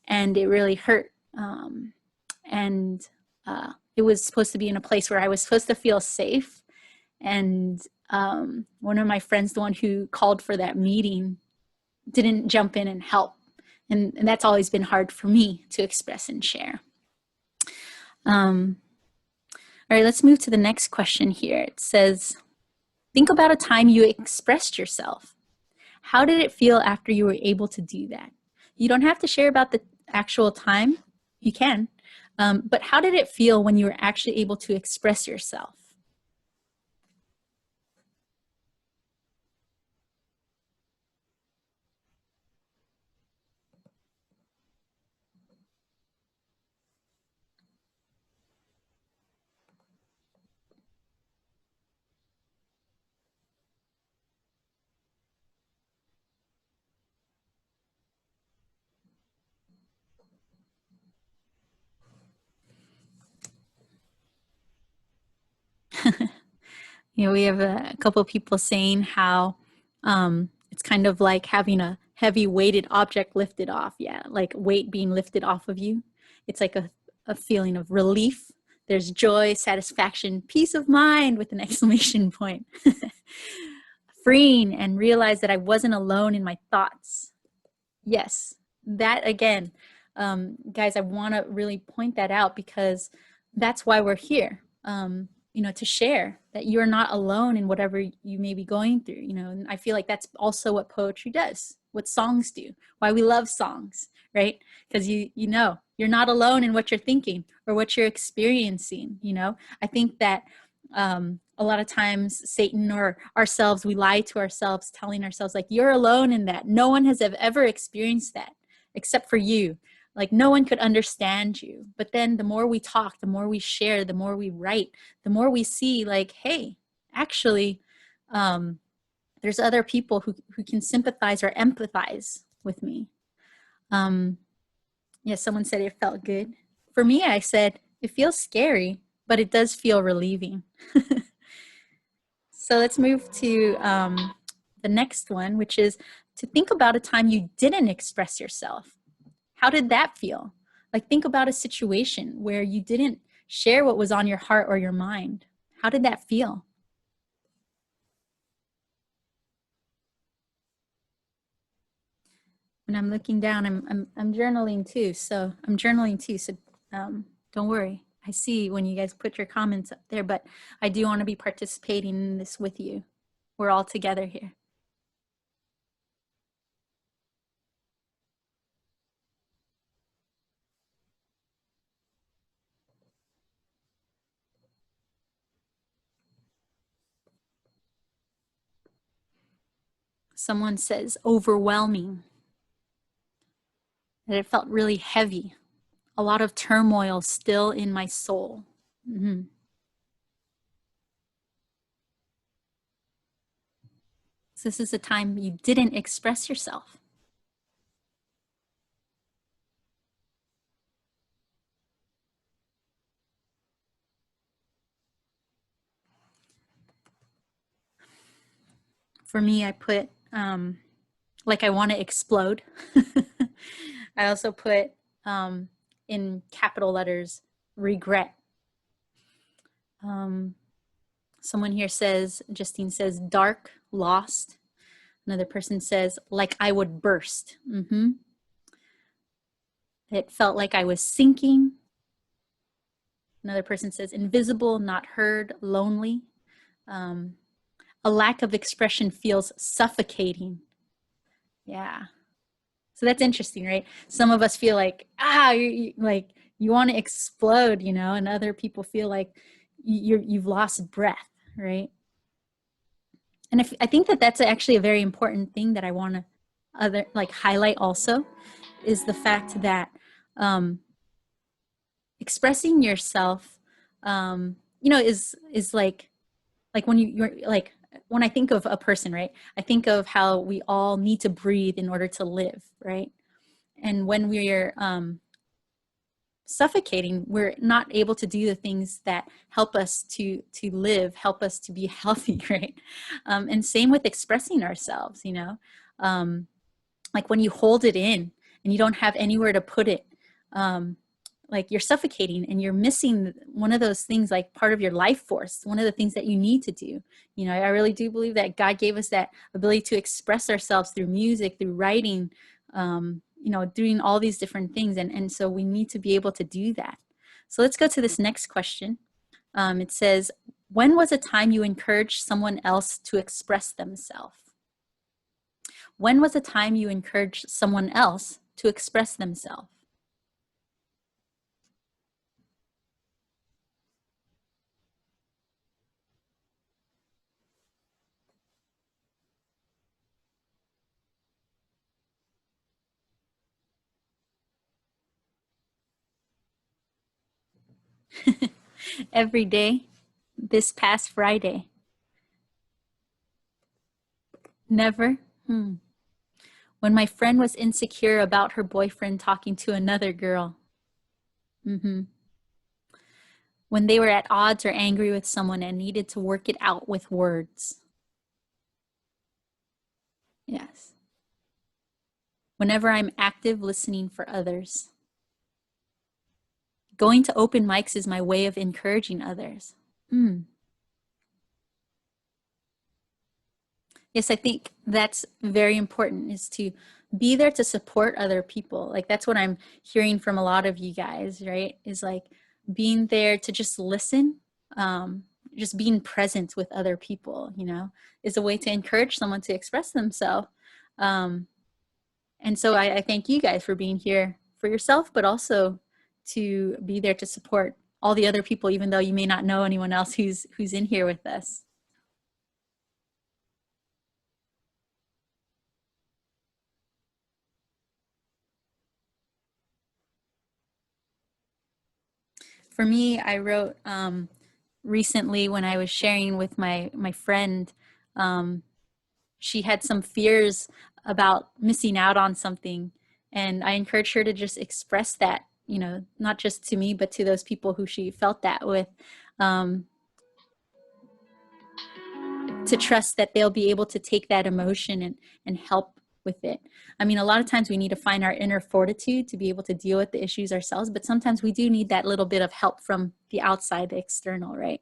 And it really hurt. And it was supposed to be in a place where I was supposed to feel safe. And one of my friends, the one who called for that meeting, didn't jump in and help. And that's always been hard for me to express and share. All right, let's move to the next question here. It says, think about a time you expressed yourself. How did it feel after you were able to do that? You don't have to share about the actual time. You can. But how did it feel when you were actually able to express yourself? We have a couple of people saying how it's kind of like having a heavy weighted object lifted off. Yeah, like weight being lifted off of you. It's like a feeling of relief. There's joy, satisfaction, peace of mind with an exclamation point. Freeing and realize that I wasn't alone in my thoughts. Yes, that again, guys, I want to really point that out because that's why we're here. To share that you're not alone in whatever you may be going through, and I feel like that's also what poetry does, what songs do, why we love songs, right? Because you're not alone in what you're thinking or what you're experiencing. I think that a lot of times Satan or ourselves, we lie to ourselves, telling ourselves like, you're alone in that. No one has ever experienced that except for you. Like no one could understand you. But then the more we talk, the more we share, the more we write, the more we see like, hey, actually, there's other people who can sympathize or empathize with me. Someone said it felt good. For me, I said, it feels scary, but it does feel relieving. So let's move to the next one, which is to think about a time you didn't express yourself. How did that feel? Like think about a situation where you didn't share what was on your heart or your mind. How did that feel? When I'm looking down, I'm journaling too. So don't worry. I see when you guys put your comments up there, but I do want to be participating in this with you. We're all together here. Someone says overwhelming, that it felt really heavy, a lot of turmoil still in my soul. Mm-hmm. So this is a time you didn't express yourself. For me, I put like I want to explode. I also put in capital letters, regret. Someone here says, Justine says, dark, lost. Another person says, like I would burst. Mm-hmm. It felt like I was sinking. Another person says, invisible, not heard, lonely. A lack of expression feels suffocating. Yeah. So that's interesting, right? Some of us feel like, you want to explode, you know, and other people feel like you've lost breath, right? And I think that that's actually a very important thing that I want to highlight also, is the fact that um, expressing yourself, you know, is like when you're like, when I think of a person, right, I think of how we all need to breathe in order to live, right? And when we're suffocating, we're not able to do the things that help us to live, help us to be healthy, right? And same with expressing ourselves, you know. Like when you hold it in and you don't have anywhere to put it, um, like you're suffocating and you're missing one of those things, like part of your life force, one of the things that you need to do. You know, I really do believe that God gave us that ability to express ourselves through music, through writing, you know, doing all these different things. And so we need to be able to do that. So let's go to this next question. It says, when was a time you encouraged someone else to express themselves? When was a time you encouraged someone else to express themselves? Every day, this past Friday. Never? When my friend was insecure about her boyfriend talking to another girl. hmm When they were at odds or angry with someone and needed to work it out with words. Yes. Whenever I'm active listening for others. Going to open mics is my way of encouraging others. Yes, I think that's very important, is to be there to support other people. Like that's what I'm hearing from a lot of you guys, right? Is like being there to just listen, just being present with other people, you know, is a way to encourage someone to express themselves. Um, and so I thank you guys for being here for yourself, but also to be there to support all the other people, even though you may not know anyone else who's in here with us. For me, I wrote recently when I was sharing with my friend. Um, she had some fears about missing out on something, and I encouraged her to just express that. You know, not just to me, but to those people who she felt that with. Um, to trust that they'll be able to take that emotion and help with it. I mean, a lot of times we need to find our inner fortitude to be able to deal with the issues ourselves, but sometimes we do need that little bit of help from the outside, the external, right?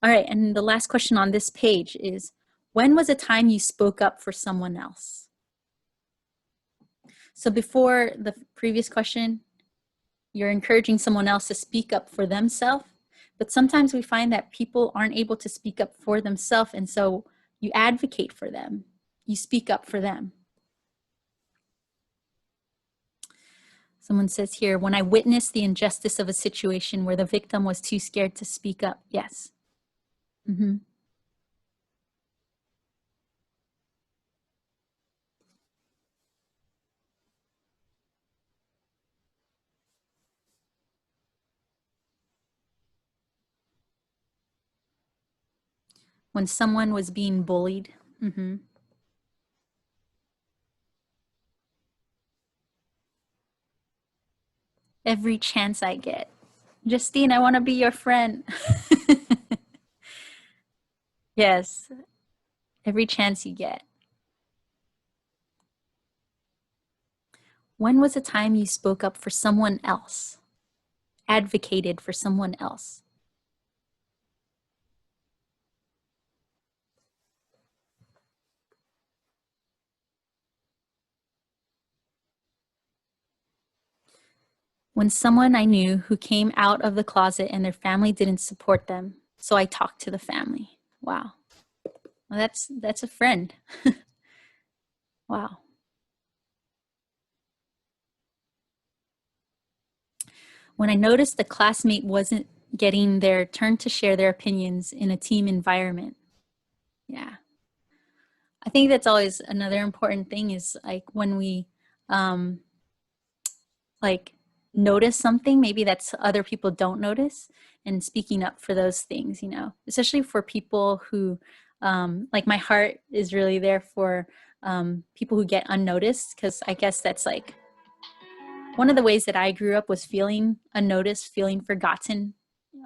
All right, and the last question on this page is, when was a time you spoke up for someone else? So before the previous question, you're encouraging someone else to speak up for themselves, but sometimes we find that people aren't able to speak up for themselves, and so you advocate for them. You speak up for them. Someone says here, when I witnessed the injustice of a situation where the victim was too scared to speak up. Yes. Mm-hmm. When someone was being bullied. Mm-hmm. Every chance I get. Justine, I want to be your friend. Yes, every chance you get. When was a time you spoke up for someone else? Advocated for someone else? When someone I knew who came out of the closet and their family didn't support them, so I talked to the family. Wow. Well, that's a friend. Wow. when I noticed the classmate wasn't getting their turn to share their opinions in a team environment. Yeah. I think that's always another important thing is like when we like notice something maybe that's other people don't notice, and speaking up for those things, you know, especially for people who like my heart is really there for people who get unnoticed, because I guess that's like one of the ways that I grew up was feeling unnoticed, feeling forgotten.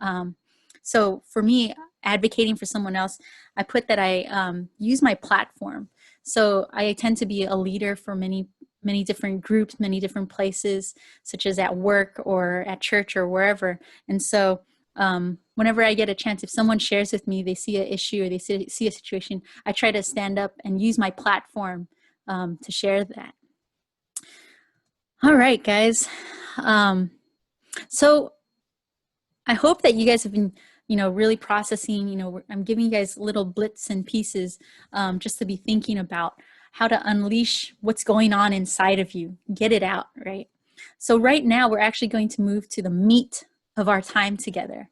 Um, so for me, advocating for someone else, I put that I use my platform. So I tend to be a leader for many different groups, many different places, such as at work or at church or wherever. And so whenever I get a chance, if someone shares with me, they see an issue or they see a situation, I try to stand up and use my platform to share that. All right, guys. So I hope that you guys have been, you know, really processing, you know, I'm giving you guys little blitz and pieces just to be thinking about how to unleash what's going on inside of you, get it out, right? So right now we're actually going to move to the meat of our time together.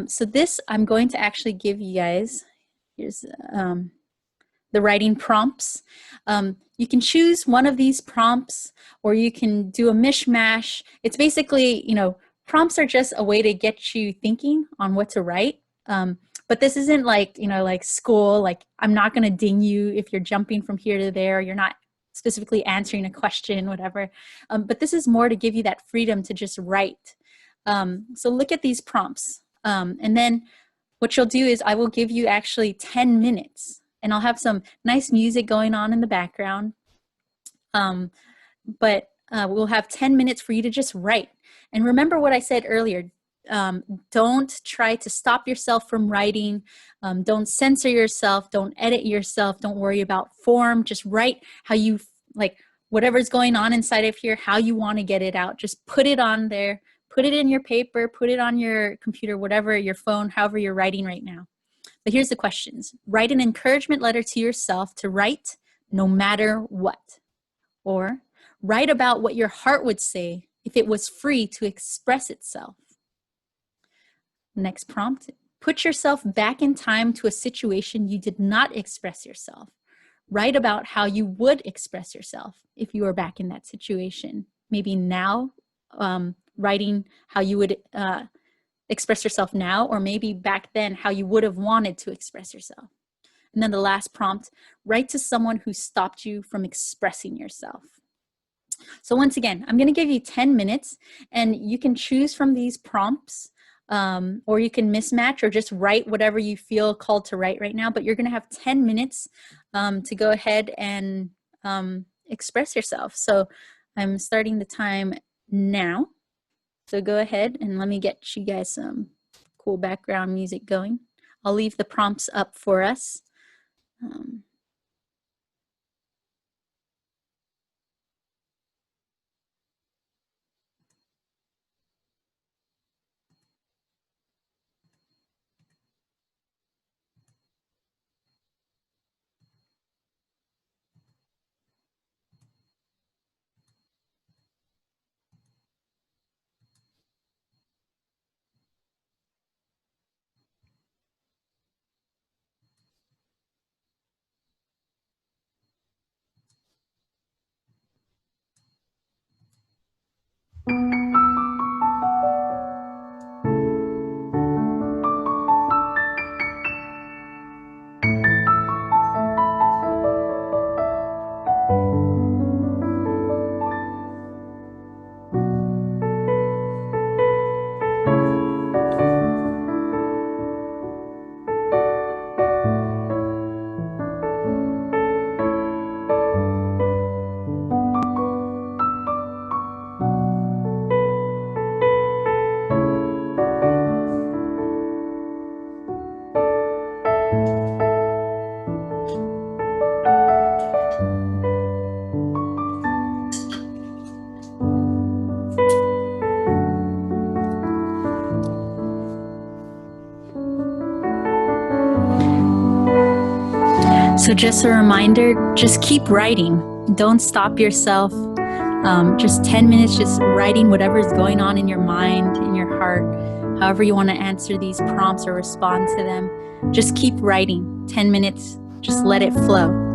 So this, I'm going to actually give you guys, here's the writing prompts. You can choose one of these prompts, or you can do a mishmash. It's basically, you know, prompts are just a way to get you thinking on what to write. But this isn't like, you know, like school, like I'm not going to ding you if you're jumping from here to there, you're not specifically answering a question, whatever. But this is more to give you that freedom to just write. So look at these prompts. And then what you'll do is I will give you actually 10 minutes, and I'll have some nice music going on in the background. But we'll have 10 minutes for you to just write. And remember what I said earlier. Don't try to stop yourself from writing. Don't censor yourself. Don't edit yourself. Don't worry about form. Just write how you, like whatever's going on inside of here, how you want to get it out. Just put it on there. Put it in your paper. Put it on your computer, whatever, your phone, however you're writing right now. But here's the questions. Write an encouragement letter to yourself to write no matter what. Or write about what your heart would say if it was free to express itself. Next prompt, put yourself back in time to a situation you did not express yourself. Write about how you would express yourself if you were back in that situation. Maybe now, writing how you would express yourself now, or maybe back then how you would have wanted to express yourself. And then the last prompt, write to someone who stopped you from expressing yourself. So once again, I'm going to give you 10 minutes, and you can choose from these prompts, or you can mismatch or just write whatever you feel called to write right now. But you're going to have 10 minutes to go ahead and express yourself. So I'm starting the time now. So go ahead and let me get you guys some cool background music going. I'll leave the prompts up for us. So just a reminder, just keep writing. Don't stop yourself. Just 10 minutes, just writing whatever's going on in your mind, in your heart, however you want to answer these prompts or respond to them. Just keep writing. 10 minutes, just let it flow.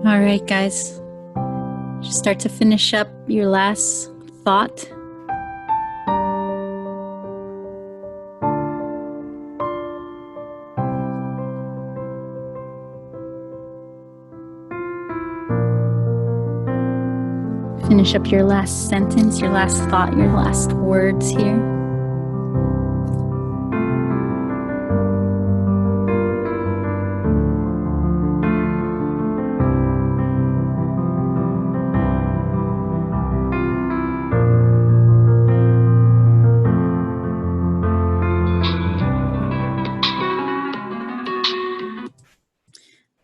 All right, guys. Just start to finish up your last thought. Finish up your last sentence, your last thought, your last words here.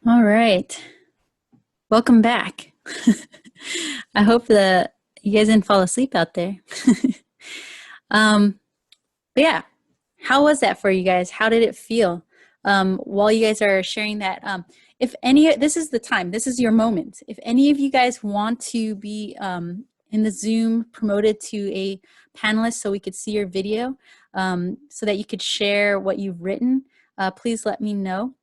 All right. Welcome back. I hope that you guys didn't fall asleep out there. But yeah, how was that for you guys? How did it feel? While you guys are sharing that, if any, this is the time, this is your moment. If any of you guys want to be in the Zoom promoted to a panelist so we could see your video, so that you could share what you've written, please let me know.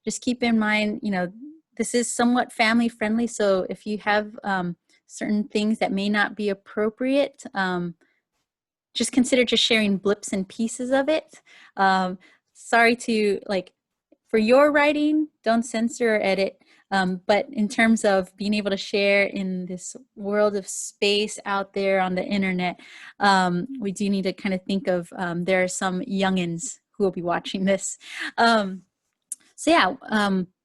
Just keep in mind, you know, this is somewhat family friendly. So if you have certain things that may not be appropriate, just consider just sharing blips and pieces of it. Sorry to, like, for your writing, don't censor or edit. But in terms of being able to share in this world of space out there on the internet, we do need to kind of think of, there are some youngins who will be watching this. So yeah,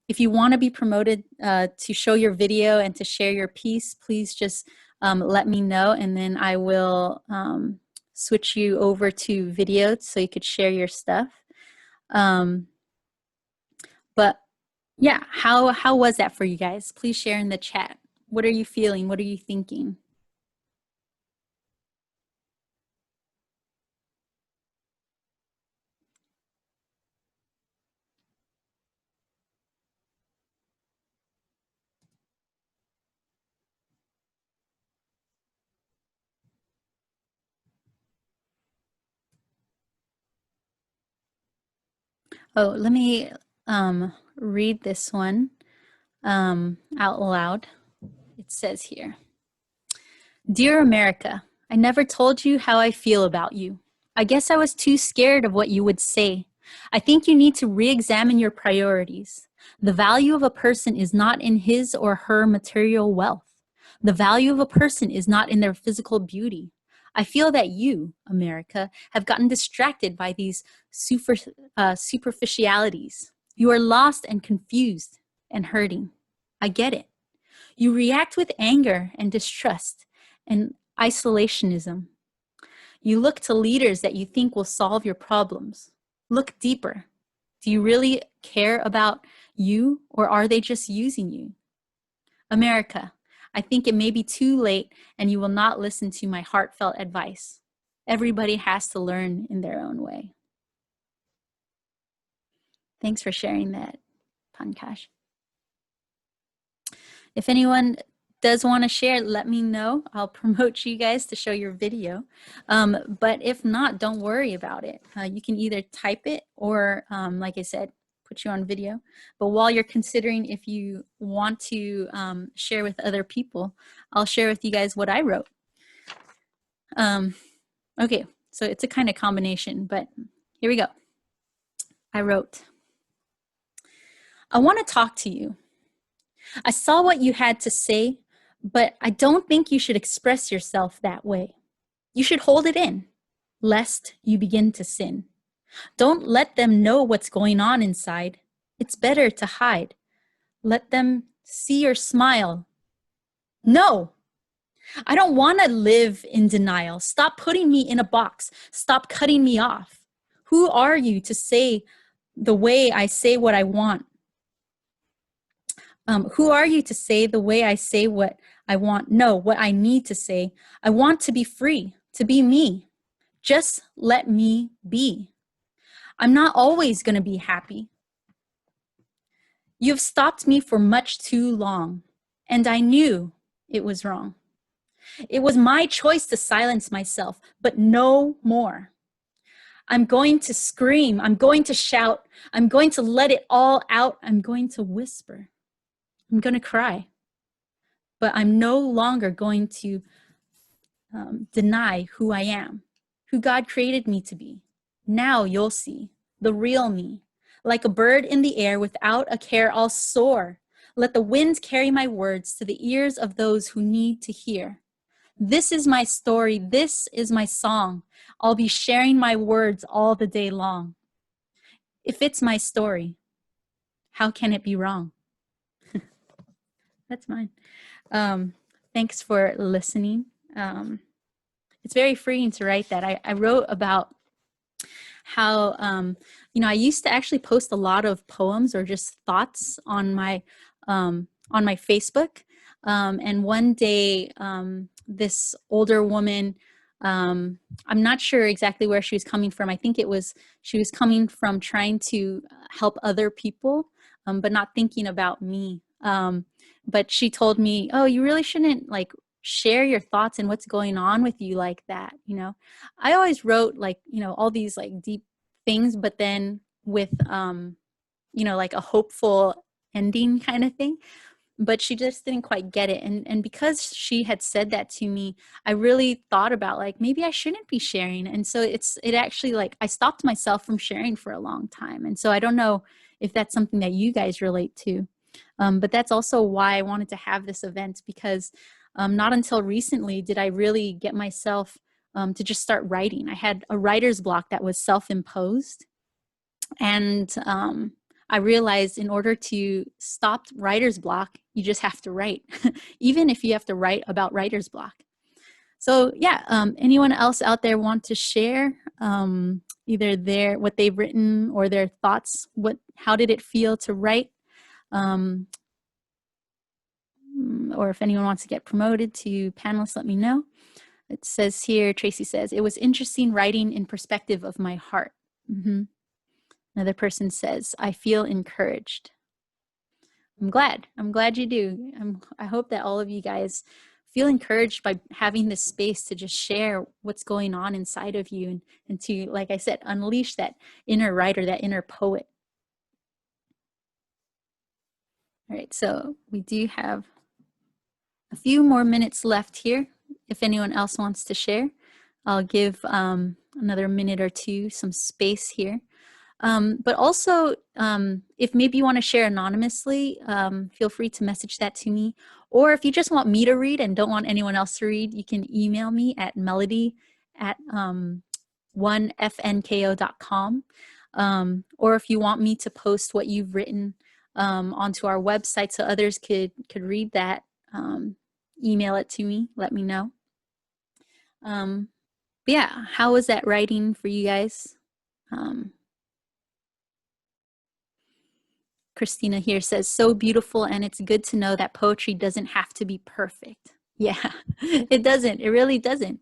if you want to be promoted to show your video and to share your piece, please just let me know, and then I will switch you over to video so you could share your stuff. But yeah, how was that for you guys? Please share in the chat. What are you feeling? What are you thinking? Oh, let me read this one out loud. It says here, "Dear America, I never told you how I feel about you. I guess I was too scared of what you would say. I think you need to re-examine your priorities. The value of a person is not in his or her material wealth. The value of a person is not in their physical beauty. I feel that you, America, have gotten distracted by these superficialities. You are lost and confused and hurting. I get it. You react with anger and distrust and isolationism. You look to leaders that you think will solve your problems. Look deeper. Do you really care about you, or are they just using you? America, I think it may be too late and you will not listen to my heartfelt advice. Everybody has to learn in their own way." Thanks for sharing that, Pankaj. If anyone does want to share, let me know. I'll promote you guys to show your video. But if not, don't worry about it. You can either type it or, like I said, put you on video. But while you're considering if you want to share with other people, I'll share with you guys what I wrote. Okay, so it's a kind of combination, but here we go. I wrote, "I want to talk to you. I saw what you had to say, but I don't think you should express yourself that way. You should hold it in, lest you begin to sin. Don't let them know what's going on inside. It's better to hide. Let them see your smile. No, I don't want to live in denial. Stop putting me in a box. Stop cutting me off. Who are you to say the way I say what I want? Who are you to say the way I say what I want? No, what I need to say. I want to be free, to be me. Just let me be. I'm not always going to be happy. You've stopped me for much too long, and I knew it was wrong. It was my choice to silence myself, but no more. I'm going to scream. I'm going to shout. I'm going to let it all out. I'm going to whisper. I'm going to cry, but I'm no longer going to deny who I am, who God created me to be. Now you'll see the real me. Like a bird in the air without a care, I'll soar. Let the wind carry my words to the ears of those who need to hear. This is my story. This is my song. I'll be sharing my words all the day long. If it's my story, how can it be wrong? That's mine. Thanks for listening. It's very freeing to write that. I wrote about how, I used to actually post a lot of poems or just thoughts on my Facebook. And one day, this older woman, I'm not sure exactly where she was coming from. I think she was coming from trying to help other people, but not thinking about me. But she told me, oh, you really shouldn't share your thoughts and what's going on with you like that. I always wrote all these deep things, but then with, a hopeful ending kind of thing. But she just didn't quite get it. And because she had said that to me, I really thought about maybe I shouldn't be sharing. And so it actually I stopped myself from sharing for a long time. And so I don't know if that's something that you guys relate to. But that's also why I wanted to have this event, because not until recently did I really get myself to just start writing. I had a writer's block that was self-imposed. And I realized in order to stop writer's block, you just have to write, even if you have to write about writer's block. So yeah, anyone else out there want to share either what they've written or their thoughts? How did it feel to write? Or if anyone wants to get promoted to panelist, let me know. It says here, Tracy says, it was interesting writing in perspective of my heart. Mm-hmm. Another person says, I feel encouraged. I'm glad you do. I hope that all of you guys feel encouraged by having this space to just share what's going on inside of you and to, like I said, unleash that inner writer, that inner poet. All right, so we do have a few more minutes left here. If anyone else wants to share, I'll give another minute or two, some space here. But also, if maybe you want to share anonymously, feel free to message that to me. Or if you just want me to read and don't want anyone else to read, you can email me at melody@1fnko.com. Or if you want me to post what you've written onto our website so others could read that, email it to me, let me know. But yeah, how was that writing for you guys? Christina here says, so beautiful, and it's good to know that poetry doesn't have to be perfect. Yeah, it doesn't. It really doesn't.